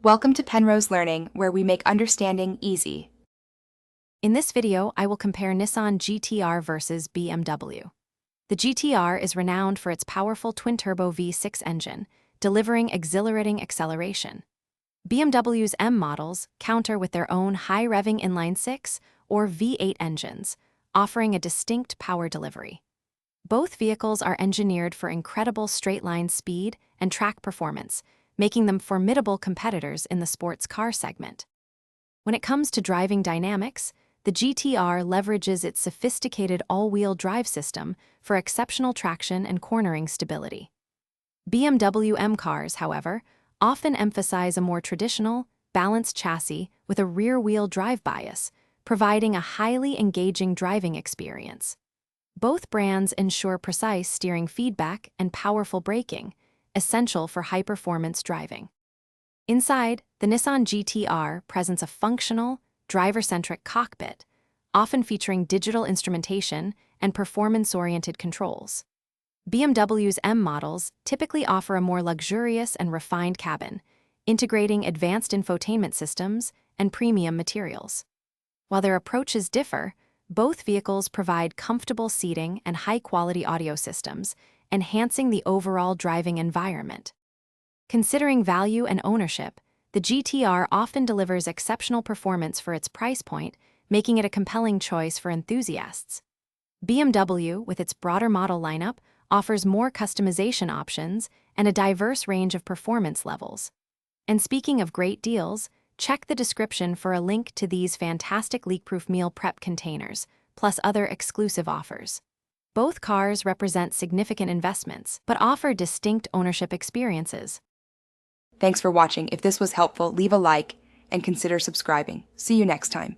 Welcome to Penrose Learning, where we make understanding easy. In this video, I will compare Nissan GT-R versus BMW. The GT-R is renowned for its powerful twin-turbo V6 engine, delivering exhilarating acceleration. BMW's M models counter with their own high-revving inline-6 or V8 engines, offering a distinct power delivery. Both vehicles are engineered for incredible straight-line speed and track performance, making them formidable competitors in the sports car segment. When it comes to driving dynamics, the GT-R leverages its sophisticated all-wheel drive system for exceptional traction and cornering stability. BMW M cars, however, often emphasize a more traditional, balanced chassis with a rear-wheel drive bias, providing a highly engaging driving experience. Both brands ensure precise steering feedback and powerful braking, essential for high-performance driving. Inside, the Nissan GT-R presents a functional, driver-centric cockpit, often featuring digital instrumentation and performance-oriented controls. BMW's M models typically offer a more luxurious and refined cabin, integrating advanced infotainment systems and premium materials. While their approaches differ, both vehicles provide comfortable seating and high-quality audio systems, enhancing the overall driving environment. Considering value and ownership, the GT-R often delivers exceptional performance for its price point, making it a compelling choice for enthusiasts. BMW, with its broader model lineup, offers more customization options and a diverse range of performance levels. And speaking of great deals, check the description for a link to these fantastic leak-proof meal prep containers, plus other exclusive offers. Both cars represent significant investments, but offer distinct ownership experiences. Thanks for watching. If this was helpful, leave a like and consider subscribing. See you next time.